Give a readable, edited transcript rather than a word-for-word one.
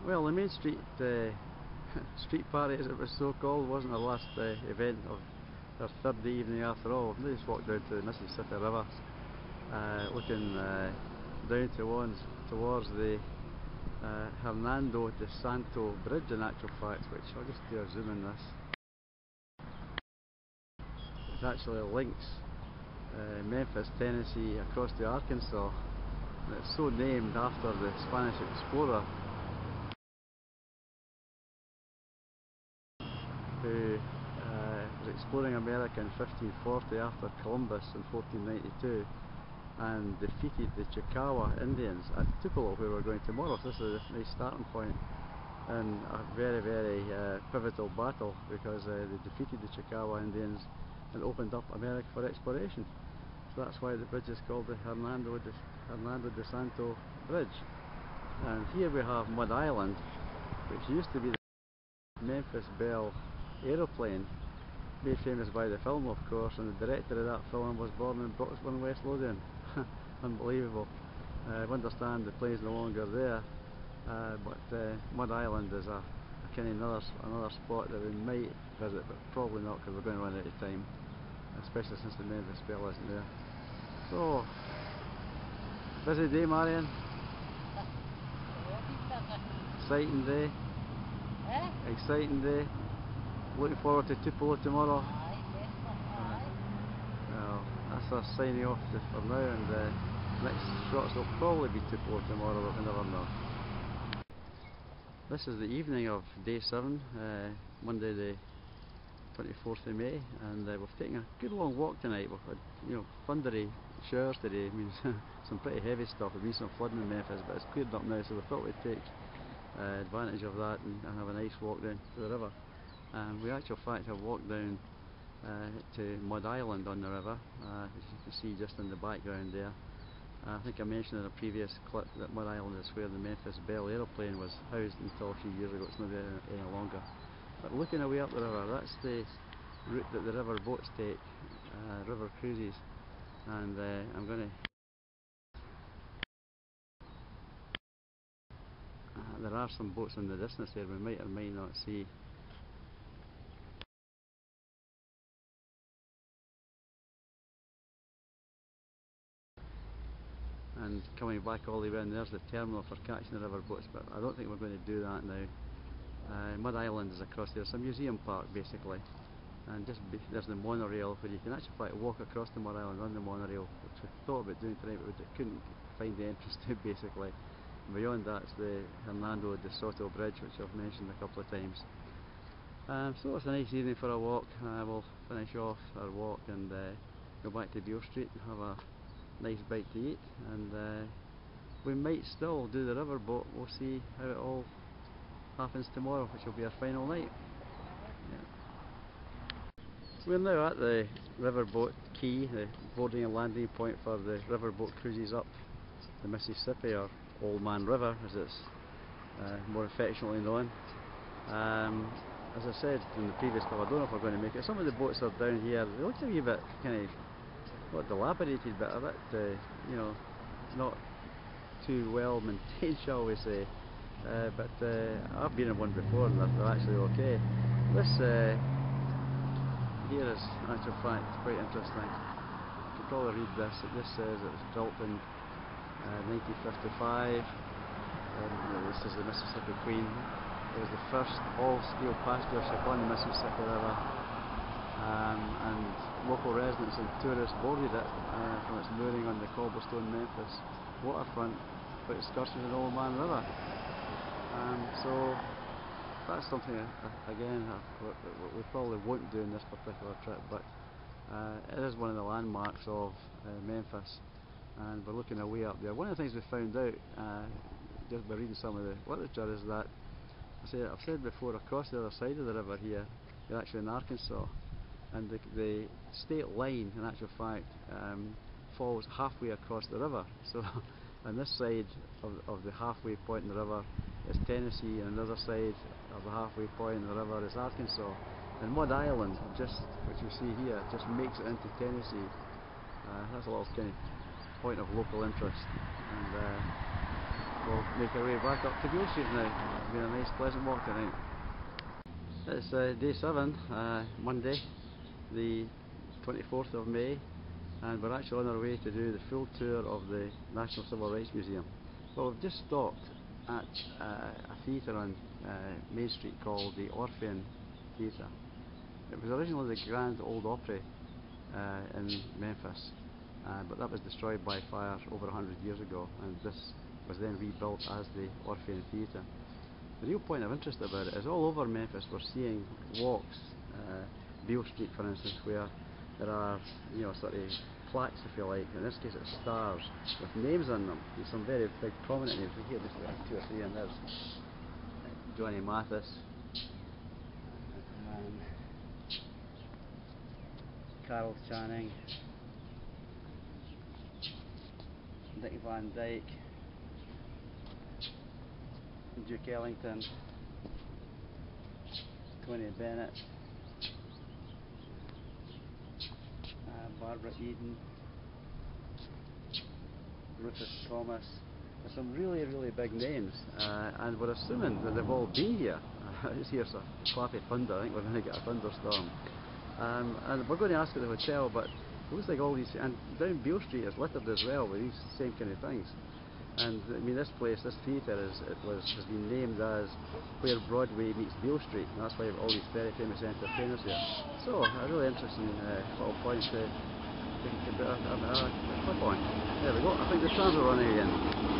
Well, the Main Street street party, as it was so called, wasn't our last event of our third day evening after all. We just walked down to the Mississippi River, looking down towards the Hernando de Santo Bridge, in actual fact, which I'll just do a zoom in this. It actually links Memphis, Tennessee across to Arkansas, and it's so named after the Spanish explorer who was exploring America in 1540 after Columbus in 1492 and defeated the Chickawa Indians at Tupelo, where we're going tomorrow. So this is a nice starting point in a very, very pivotal battle, because they defeated the Chickawa Indians and opened up America for exploration. So that's why the bridge is called the Hernando de Santo Bridge. And here we have Mud Island, which used to be the Memphis Belle aeroplane, made famous by the film, of course, and the director of that film was born in Brooksburn, West Lothian. Unbelievable. I understand the plane's no longer there, but Mud Island is a kind of another spot that we might visit, but probably not, because we're going to run out of time, especially since the Memphis Belle isn't there. So, busy day, Marion? Exciting day? Exciting day? Looking forward to Tupelo tomorrow. Well, that's us signing off for now, and next shots will probably be Tupelo tomorrow, but we never know. This is the evening of day 7, Monday the 24th of May, and we've taken a good long walk tonight. We've had, thundery showers today. It means some pretty heavy stuff. There's been some flooding in Memphis, but it's cleared up now, so we thought we'd take advantage of that and have a nice walk down to the river. We actually, in fact, have walked down to Mud Island on the river, as you can see just in the background there. I think I mentioned in a previous clip that Mud Island is where the Memphis Belle aeroplane was housed until a few years ago. It's not there any longer. But looking away up the river, that's the route that the river boats take, river cruises, and I'm going to... there are some boats in the distance there we might or might not see. And coming back all the way in, there's the terminal for catching the river boats, but I don't think we're going to do that now. Mud Island is across there. It's a museum park basically, and there's the monorail where you can actually walk across the Mud Island on the monorail, which we thought about doing tonight, but we couldn't find the entrance to basically. And beyond that, it's the Hernando de Soto Bridge, which I've mentioned a couple of times. So it's a nice evening for a walk. We'll finish off our walk and go back to Beale Street and have a nice bite to eat, and we might still do the river boat. We'll see how it all happens tomorrow, which will be our final night. So we're now at the riverboat quay, the boarding and landing point for the riverboat cruises up the Mississippi, or Old Man River as it's more affectionately known. As I said in the previous clip, I don't know if we're going to make it. Some of the boats are down here. They look a wee bit kind of dilapidated, but a bit, not too well maintained, shall we say. But I've been in one before and they're actually okay. This here is, in actual fact, quite interesting. You can probably read this. This says it was built in 1955. This is the Mississippi Queen. It was the first all-steel passenger ship on the Mississippi River. And local residents and tourists boarded it from its mooring on the cobblestone Memphis waterfront for excursions in Old Man River. So that's something, again, we probably won't do in this particular trip, but it is one of the landmarks of Memphis, and we're looking away up there. One of the things we found out just by reading some of the literature is that, I've said before, across the other side of the river here, you're actually in Arkansas, and the state line, in actual fact, falls halfway across the river. So on this side of the halfway point in the river is Tennessee, and on the other side of the halfway point in the river is Arkansas. And Mud Island, which you see here, just makes it into Tennessee. That's a little kind of point of local interest. And we'll make our way back up to Beale Street now. It's been a nice pleasant walk tonight. It's day 7, Monday, the 24th of May, and we're actually on our way to do the full tour of the National Civil Rights Museum. Well, we've just stopped at a theatre on Main Street called the Orpheum Theatre. It was originally the Grand Old Opry in Memphis, but that was destroyed by fire over 100 years ago, and this was then rebuilt as the Orpheum Theatre. The real point of interest about it is all over Memphis we're seeing walks, Beale Street for instance, where there are, sort of plaques, if you like. In this case it's stars with names on them. There's some very big prominent names. Here just got 2 or 3 on this. Johnny Mathis, Carol Channing, Dick Van Dyke, Duke Ellington, Tony Bennett, Barbara Eden, Rufus Thomas. There's some really, really big names, and we're assuming that they've all been here. It's here, so clappy thunder. I think we're going to get a thunderstorm. And we're going to ask at the hotel, but it looks like all these, and down Beale Street is littered as well with these same kind of things. And I mean, this place, this theatre, has been named as where Broadway meets Beale Street, and that's why all these very famous entertainers here. So, a really interesting little point to put a clip on. There we go. I think the trams are running again.